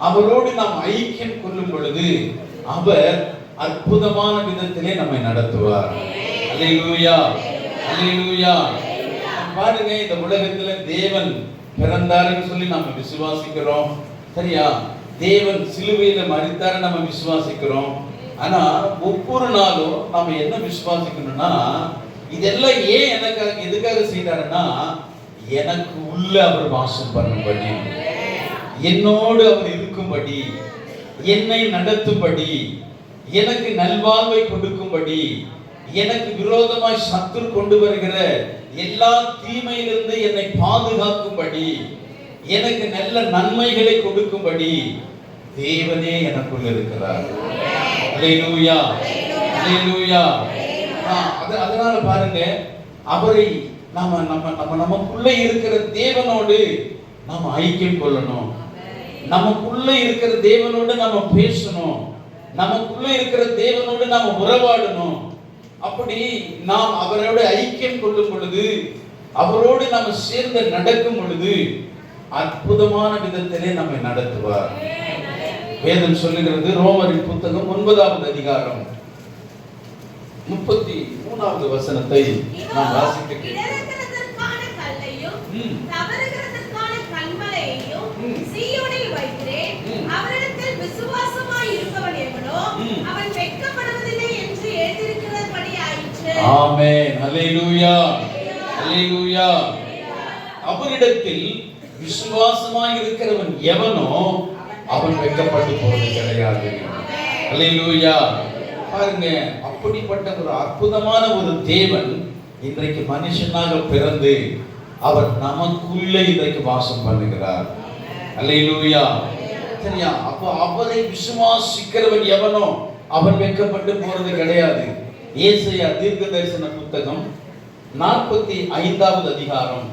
அவரோடு நாம் ஐக்கியம் கொள்ளும் பொழுது அவர் அற்புதமான விதத்திலே நம்மை நடத்துவார். அல்லேலூயா, அல்லேலூயா. பாருங்க, இந்த உலகத்துல தேவன் பிறந்தாருன்னு சொல்லி நம்ம விசுவாசிக்கிறோம், சரியா? தேவன் சிலுவையில மரித்தாரு நம்ம விசுவாசிக்கிறோம். ஆனா ஒவ்வொரு நாளும் நாம என்ன விசுவாசிக்கணும்னா, இதெல்லாம் ஏன் எனக்காக எதுக்காக செய்தாருன்னா, எனக்கு உள்ள அவர் வாசம் பண்ணும்படி, என்னோடு அவர் இருக்கும்படி, என்னை நடத்தும்படி, எனக்கு நல்வாழ்வை கொடுக்கும்படி, எனக்கு விரோதமாய் சத்துரு கொண்டு வருகிற எல்லா தீமையிலிருந்து என்னை பாதுகாக்கும்படி, எனக்கு நல்ல நன்மைகளை கொடுக்கும்படி தேவனே எனக்குள் இருக்கிறார். அல்லேலூயா, அல்லேலூயா. அதனால பாருங்க, அவரை நமக்குள்ள இருக்கிற தேவனோடு நாம ஐக்கியம் கொள்ளணும். நமக்குள்ள இருக்கிற தேவனோடு நாம பேசணும். நமக்குள்ள இருக்கிற தேவனோடு நாம உறவாடணும். அப்படி நாம் அவரோடு ஐக்கியம் கொள்ளும் பொழுது, அவரோடு நாம சேர்ந்து நடக்கும் பொழுது அற்புதமான விதத்திலே நம்மை நடத்துவார். வேதம் சொல்லுகிறது, ரோமரின் புத்தகம் 9வது அதிகாரம் 33வது வசனத்தை நாம் வாசிக்க கேட்கிறோம். அவரிடத்தில் விசுவாசமாய் இருப்பவன் எவனோ அவன் வெட்கப்படுவதில்லை என்று எழுதியிருக்கிறபடி ஆயிற்று. ஆமென். அல்லேலூயா, அல்லேலூயா. அவரிடத்தில் விசுவாசமாய் இருக்கிறவன் எவனோ அவன் வெட்கப்பட்டு போவது கிடையாது. அல்லேலூயா. பாருங்க, அப்படிப்பட்ட ஒரு அற்புதமான ஒரு தேவன் இன்றைக்கு மனுஷனாக பிறந்து அவர் நமக்குள்ளே இன்றைக்கு வாசம் பண்ணுகிறார். அல்லேலூயா. சரியா? அப்போ அவரை விசுவாசிக்கிறவன் எவனோ அவன் வெட்கப்பட்டு போறது கிடையாது. ஏசாயா தீர்க்கதரிசன புத்தகம் 45வது அதிகாரம்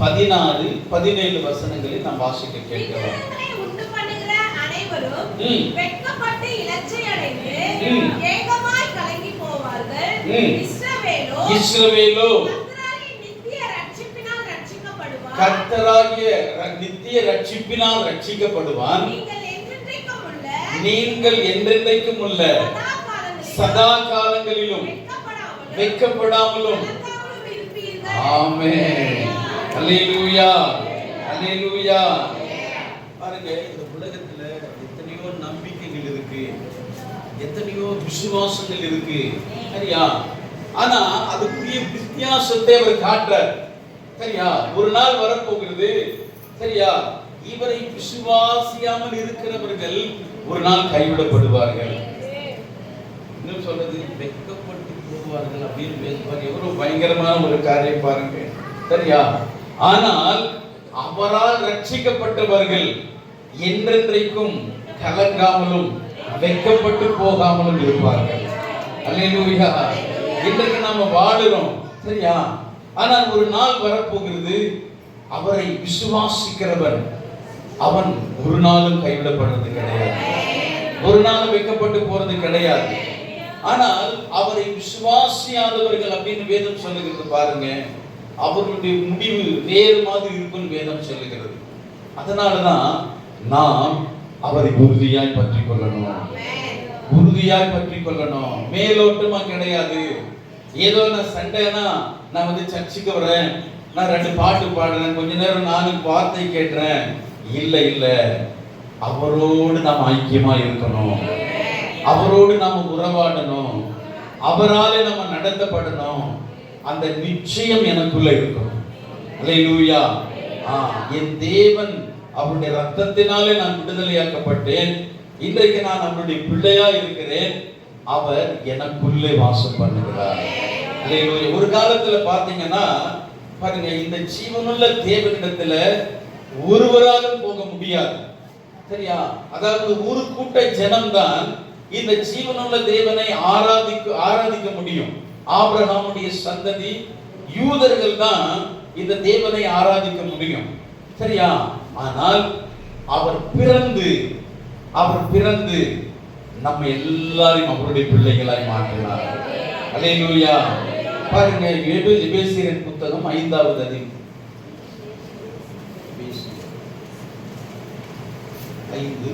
16, 17 வசனங்களில் நாம் வாசிக்க கேட்கிறோம். உண்டு பண்ணுகிற அனைவரும் வெட்கப்பட்டு இலச்சையடைந்து ஏகமாய் கலங்கி போவார்கள். இஸ்ரவேலோ கர்த்தராகிய நித்திய ரட்சிப்பினால் ரட்சிக்கப்படுவான். நீங்கள் என்றென்றைக்கும் உள்ள சதா காலங்களிலும் வெட்கப்படாமலும். ஆமென். அல்லேலூயா, அல்லேலூயா. பாருங்க, இந்த உலகத்துல எத்தனையோ நம்பிக்கைகள் இருக்கு, எத்தனையோ விசுவாசங்கள் இருக்கு, சரியா? ஆனா அதுக்குரிய வித்தியாசத்தை அவர் காட்டுறார். சரியா? ஒரு நாள் வரப்போகிறது, சரியா? இவரை விசுவாசியாமல் இருக்கிறவர்கள் ஒரு நாள் கைவிடப்படுவார்கள். இன்னும் சொல்றது, வெட்கப்பட்டு போவார்கள் அப்படின்னு பேசுவார். எவ்வளவு பயங்கரமான ஒரு காரியம் பாருங்க, சரியா? ஆனால் அவரால் ரட்சிக்கப்பட்டவர்கள் என்றென்றைக்கும் கலங்காமலும் வெட்கப்பட்டு போகாமலும் இருப்பார்கள். அல்லேலூயா. இன்றைக்கு நாம வாழுறோம், சரியா? ஆனால் ஒரு நாள் வரப்போகிறது, அவரை விசுவாசிக்கிறவன் அவன் ஒரு நாளும் கைவிடப்படுறது கிடையாது, ஒரு நாளும் வெட்கப்பட்டு போறது கிடையாது. ஆனால் அவரை விசுவாசியாதவர்கள் அப்படின்னு வேதம் சொல்லுகிறது பாருங்க, அவர்களுடைய முடிவு வேறு மாதிரி இருக்குன்னு வேதம் சொல்லுகிறது. அதனாலதான் நாம் அவரை உறுதியாய் பற்றிக் கொள்ளணும். உறுதியாய் பற்றி கொள்ளணும். மேலோட்டமா கிடையாது. ஏதோ நான் சண்டேனா நான் வந்து சர்ச்சுக்கு வரேன், நான் 2 பாட்டு பாடுறேன், கொஞ்ச நேரம் நானும் வார்த்தை கேட்கிறேன். இல்ல இல்ல, அவரோடு நாம் ஐக்கியமா இருக்கணும், அவரோடு நாம் உறவாடணும், அவராலே நம்ம நடத்தப்படணும். அந்த நிச்சயம் எனக்குள்ள இருக்கணும். அல்லேலூயா. என் தேவன் அவருடைய ரத்தத்தினாலே நான் விடுதலையாக்கப்பட்டேன். இன்றைக்கு நான் அவருடைய பிள்ளையா இருக்கிறேன். அவர் எனக்குள்ளே வாசம் பண்ணுகிறார். அல்லேலூயா. ஒரு காலத்துல பாத்தீங்கன்னா பாருங்க, இந்த ஜீவனுள்ள தேவனிடத்துல ஒருவராக போக முடியாது. சரியா? அதாவது ஒரு கூட்ட ஜனம்தான் இந்த ஜீவனுள்ள தேவனை ஆராதிக்க முடியும். ஆபிரகாமுடைய சந்ததி யூதர்கள் தான் இந்த தேவனை ஆராதிக்க முடியும். சரியா? ஆனால் அவர் பிறந்து நம்ம எல்லாரையும் அவருடைய பிள்ளைகளாய் மாற்றினார். அல்லேலூயா. பாருங்க, எபேசியரின் புத்தகம் 5வது அதிகாரம் 5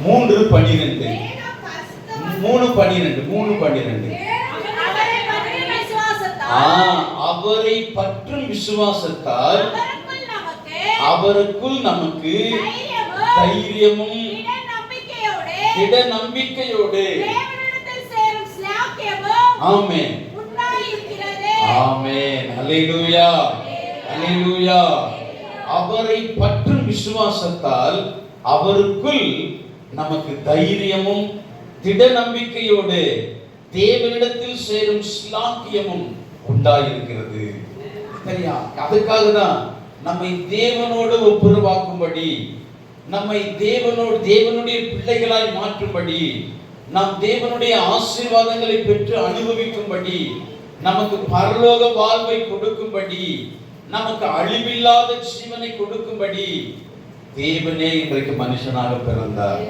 3:12 அவரை பற்றும் விசுவாசத்தால் அவருக்குள் நமக்கு தைரியமும் திட நம்பிக்கையோடு ஆமென் ஆமென் அல்லேலூயா அல்லேலூயா. அவரை பற்றும் விசுவாசத்தால் அவருக்குள் நமக்கு தைரியமும் திட நம்பிக்கையோடு தேவனிடத்தில் சேரும் ஸ்லாக்கியமும் உண்டாயிருக்கிறது. சரியா? அதுக்காக தான் நம்மை தேவனோடு ஒப்புரவாக்கும்படி, நம்மை தேவனுடைய பிள்ளைகளாய் மாற்றும்படி, நாம் தேவனுடைய ஆசீர்வாதங்களை பெற்று அனுபவிக்கும்படி, நமக்கு பரலோக வாழ்வை கொடுக்கும்படி, நமக்கு அழிவில்லாத ஜீவனை கொடுக்கும்படி தேவனே இன்றைக்கு மனுஷனாக பிறந்தார்.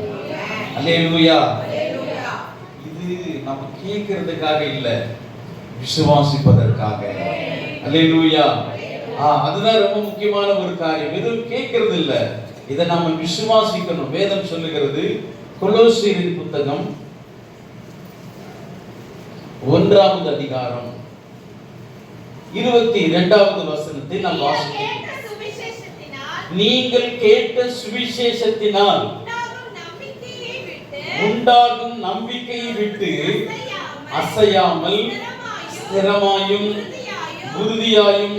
அல்லேலூயா. இது நம்ம கேட்கிறதுக்காக இல்ல, விசுவாசிப்பதற்காக. அல்லேலூயா. அதுதான் ரொம்ப முக்கியமான ஒரு காரியம். வெறும் கேட்கிறது இல்ல, இதை நாம விசுவாசிக்கணும். வேதம் சொல்லுகிறது, கொலோசியரின் புத்தகம் 1வது அதிகாரம் 22வது வசனத்தை நாம் வாசிக்கிறோம். நீங்கள் கேட்ட சுவிசேஷத்தினால் உண்டாகும் நம்பிக்கையை விட்டு அசையாமல் ஸ்திரமாயும் உறுதியாயும்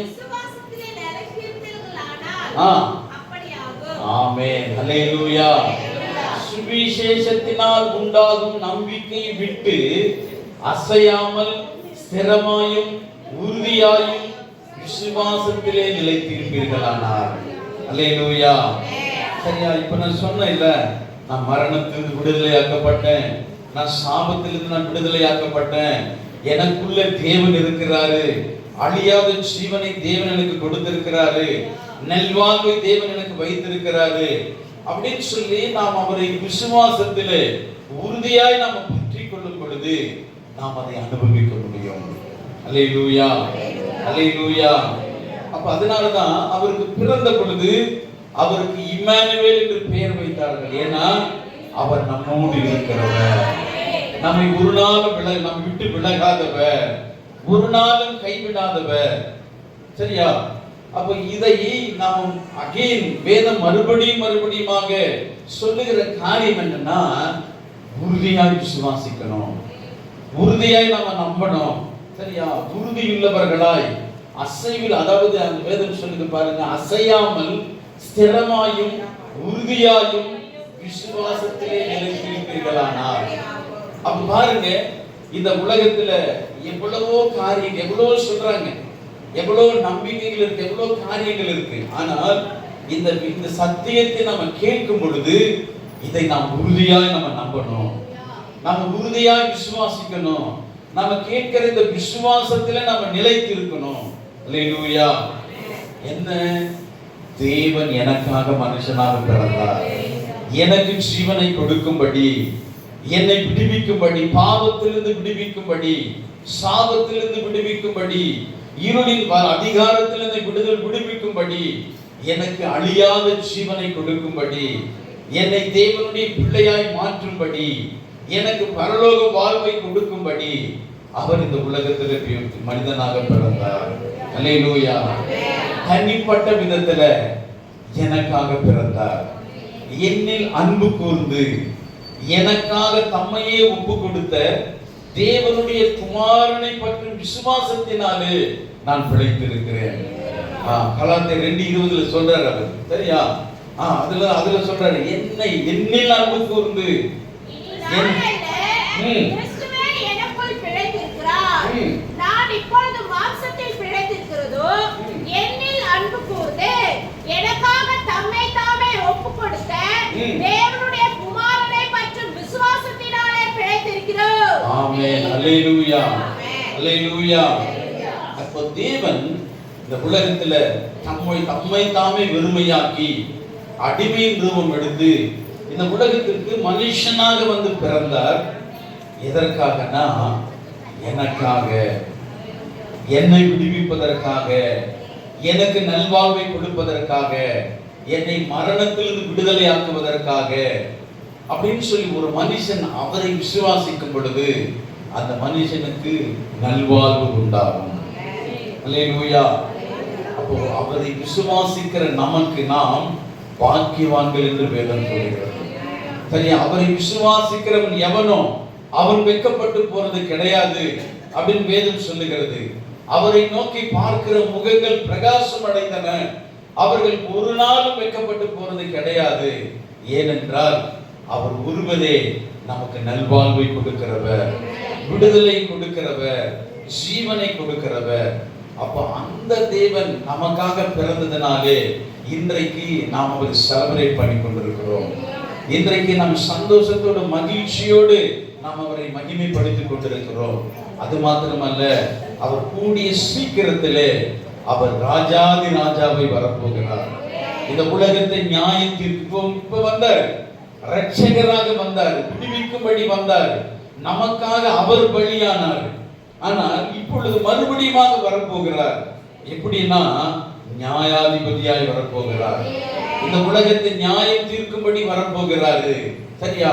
ஆமென் அல்லேலூயா. சுவிசேஷத்தினால் உண்டாகும் நம்பிக்கையை விட்டு அசையாமல் ஸ்திரமாயும் உறுதியாயும் விசுவாசத்திலே நிலைத்திருப்பீர்களானார். அல்லேலூயா. சரியா? இப்ப நான் சொன்னேன் இல்ல, நான் மரணத்திலிருந்து விடுதலையாக்கப்பட்டேன், நான் சாபத்திலிருந்து நான் விடுதலையாக்கப்பட்டேன், எனக்குள்ள தேவன் இருக்கிறாரு, அழியாத ஜீவனை தேவன் எனக்கு கொடுத்திருக்கிறாரு, நல்வாழ்வை தேவன் எனக்கு வைத்திருக்கிறாரு அப்படின்னு சொல்லி நாம் அவரை விசுவாசத்திலே உறுதியாய் நாம் பற்றி கொள்ளும் பொழுது நாம் அதை அனுபவிக்க முடியும். அல்லேலூயா அல்லேலூயா. அப்ப அதனாலதான் அவருக்கு பிறந்த பொழுது அவருக்கு இம்மானுவேல் என்று பெயர் வைத்தார்கள். ஏன்னா அவர் நம்மோடு இருக்கிறவர், நம்மை ஒரு நாளும் நம்ம விட்டு விலகாதவர், ஒரு நாளும் கைவிடாதவர். சரியா? அப்ப இதை நாம் அகைன் வேதம் மறுபடியுமாக சொல்லுகிற காரியம் என்னன்னா, உறுதியாய் விசுவாசிக்கணும், உறுதியாய் நாம நம்பணும். சரியா? உறுதியுள்ளவர்களாய் அசைவில், அதாவது அந்த வேதம் சொல்லுது பாருங்க, அசையாமல் ஸ்திரமாயும் உறுதியாயும் விசுவாசத்திலே நிலைத்திருப்பீர்களானார். அப்ப பாருங்க, இந்த உலகத்துல எவ்வளவோ காரியங்கள், எவ்வளவோ சொல்றாங்க, எவ்வளவு நம்பிக்கைகள் இருக்கு, எவ்வளவு காரியங்கள் இருக்கு. ஆனால் இந்த சத்தியத்தை நம்ம கேட்கும் பொழுது இதை நாம் உறுதியாய் நம்ம நம்பணும், நம்ம உறுதியாய் விசுவாசிக்கணும், நம்ம கேட்கிற இந்த விசுவாசத்துல நம்ம நிலைத்து இருக்கணும். அல்லேலூயா. என்ன? தேவன் எனக்காக மனுஷனாக பிறந்தார், எனக்கு ஜீவனை கொடுக்கும்படி, என்னை விடுவிக்கும்படி, பாவத்திலிருந்து விடுவிக்கும்படி, சாபத்திலிருந்து விடுவிக்கும்படி, இருளின் அதிகாரத்திலிருந்து விடுவிக்கும்படி, எனக்கு அழியாத ஜீவனை கொடுக்கும்படி, என்னை தேவனுடைய பிள்ளையாய் மாற்றும்படி, எனக்கு பரலோக வாழ்வை கொடுக்கும்படி அவர் இந்த உலகத்தில் மனிதனாக பிறந்தார். அல்லேலூயா. தனிப்பட்ட விதத்துல எனக்காக பிறந்தார். என்னில் அன்பு கூர்ந்து எனக்காக தம்மையே ஒப்பு கொடுத்த தேவனுடைய குமாரனை பற்றும் விசுவாசத்தினாலே நான் பிழைத்திருக்கிறேன். கலாத்தியர் 2:20 சொல்றாரு அவர். சரியா? அதுல சொல்றாரு, என்னில் அன்பு கூர்ந்து நான் இப்பொழுது மாம்சத்தில் பிழைத்திருக்கிறதோ என்னில் அன்பு கூர்ந்து எனக்காக தம்மை தாமே ஒப்பு கொடுத்த தேவனுடைய குமாரனை பற்றும் விசுவாசத்தினாலே பிழைத்திருக்கிறோம். ஆமென். அல்லேலூயா. அல்லேலூயா. அப்போ தேவன் இந்த உலகத்துல தம்மை தாமே வெறுமையாக்கி அடிமையின் ரூபம் எடுத்து இந்த உலகத்திற்கு மனுஷனாக வந்து பிறந்தார். எதற்காகனா எனக்காக, என்னை விடுவிப்பதற்காக, எனக்கு நல்வாழ்வை கொடுப்பதற்காக, என்னை மரணத்திலிருந்து விடுதலை ஆக்குவதற்காக அப்படின்னு சொல்லி ஒரு மனுஷன் அவரை விசுவாசிக்கும் பொழுது அந்த மனுஷனுக்கு நல்வாழ்வு உண்டாகும். அல்லேலூயா. அப்போ அவரை விசுவாசிக்கிற நமக்கு நாம் பாக்கியவான்கள் என்று வேதம் சொல்கிறது. சரி, அவரை விசுவாசிக்கிறவன் எவனோ அவன் வெட்கப்பட்டு போறது கிடையாது அப்படின்னு வேதம் சொல்லுகிறது. அவரை நோக்கி பார்க்கிற முகங்கள் பிரகாசம் அடைந்தன. அவர்கள் ஒரு நாளும் வெட்கப்பட்டு போறது கிடையாது. ஏனென்றால் அவர் ஒருவரே நமக்கு நல்வாழ்வை கொடுக்கிறவர், விடுதலை கொடுக்கிறவர், ஜீவனை கொடுக்கிறவர். அப்போ அந்த தேவன் நமக்காக பிறந்ததினாலே இன்றைக்கு நாம் அவரை செலிப்ரேட் பண்ணி கொண்டிருக்கிறோம். இன்றைக்கு நாம் சந்தோஷத்தோடு மகிழ்ச்சியோடு நாம் அவரை மகிமைப்படுத்திக் கொண்டிருக்கிறோம். அது மாத்திரமல்ல, அவர் கூடிய சீக்கிரத்திலே அவர் ராஜாதி ராஜாவை வரப்போகிறார். இந்த உலகத்தை நியாயத்திற்கு இப்ப வந்தார், ரட்சகராக வந்தார், விடுவிக்கும்படி வந்தார், நமக்காக அவர் பலியானார். ஆனால் இப்பொழுது மறுபடியும் வரப்போகிறார். எப்படின்னா நியாயாதிபதியாய் வரப்போகிறார். இந்த உலகத்தை நியாயம் தீர்க்கும்படி வரப்போகிறாரு. சரியா?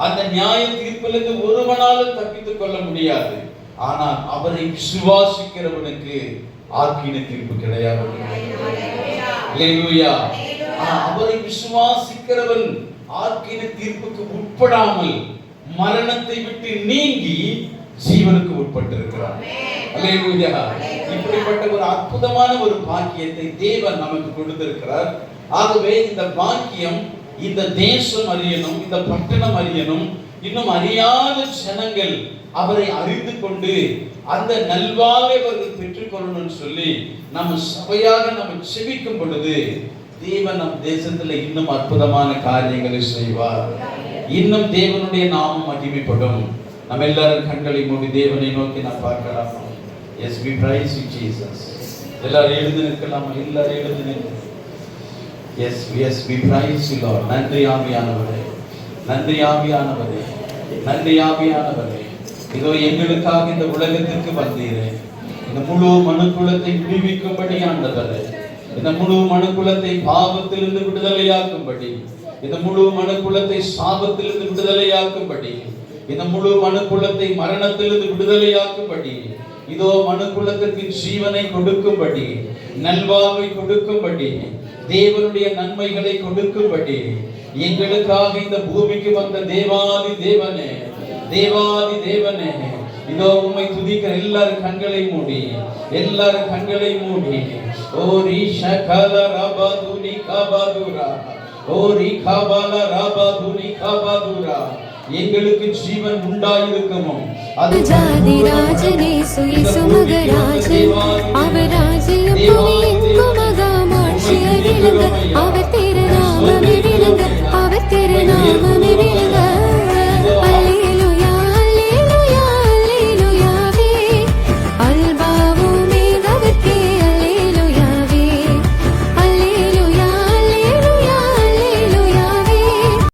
அந்த நியாய தீர்ப்பிலிருந்து ஒருவனாலும் தப்பித்துக் கொள்ள முடியாது. ஆனால் அவரை விசுவாசிக்கிறவனுக்கு ஆக்கின தீர்ப்பு கிடையாது. அல்லேலூயா. அவரை விசுவாசிக்கிறவன் ஆக்கின தீர்ப்புக்கு உட்படாமல் மரணத்தை விட்டு நீங்கி ஜீவனுக்கு உட்பட்டிருக்கிறார். அல்லேலூயா. இப்படிப்பட்ட ஒரு அற்புதமான ஒரு பாக்கியத்தை தேவன் நமக்கு கொடுத்திருக்கிறார். ஆகவே இந்த பாக்கியம் இந்த தேசம் அறியணும், இந்த பட்டணம் அறியணும், இன்னும் அறியாத ஜனங்கள் அவரை அறிந்து கொண்டு அந்த நல்வாழ்வை அவர்கள் பெற்றுக்கொள்ளணும்னு சொல்லி நம்ம சபையாக நம்ம செபிக்கும் பொழுது தேவன் நம் தேசத்துல இன்னும் அற்புதமான காரியங்களை செய்வார். இன்னும் தேவனுடைய நாமம் மகிமைப்படும். நம்ம எல்லாரும் கண்களை மூடி தேவனை நோக்கி நாம் பார்க்கலாம். Yes, we praise you, Jesus. எல்லாரும் எழுந்து நிற்கலாமா? எல்லாரும் எழுந்து நிற்க. Yes, we praise you, Lord. நன்றி ஆவியானவரே, நன்றி ஆவியானவரே, நன்றி ஆவியானவரே. இதோ எங்களுக்காக இந்த உலகத்திற்கு வந்தீரே. இந்த முழு மனுக்குலத்தை விடுவிக்கும்படி ஆண்டவரே, இந்த முழு மனுக்குலத்தை பாவத்திலிருந்து விடுதலையாக்கும்படி, இந்த முழு மனுக்குலத்தை சாபத்திலிருந்து விடுதலையாக்கும்படி, இந்த முழு மனுக்குலத்தை மரணத்திலிருந்து விடுதலையாக்கும்படி, இதோ மனுக்குலத்திற்கு ஜீவனை கொடுக்கும்படி, நல்வாழ்வை கொடுக்கும்படி, தேவனுடைய நன்மைகளை கொடுக்கும்படி எங்களுக்காக இந்த பூமிக்கு வந்த தேவாதி தேவனே, தேவாதி தேவனே, இதோ உம்மை துதிக்கிற எல்லாரும் கண்களை மூடி, எல்லாரும் கண்களை மூடி. ஓரி ஷகல ரபதுனி கபதுரா, ஓரி கபல ரபதுனி கபதுரா. எங்களுக்கு ஜீவன் உண்டாயிருக்கணும். அது ஜாதி ராஜனே சுயசுமகராஜன்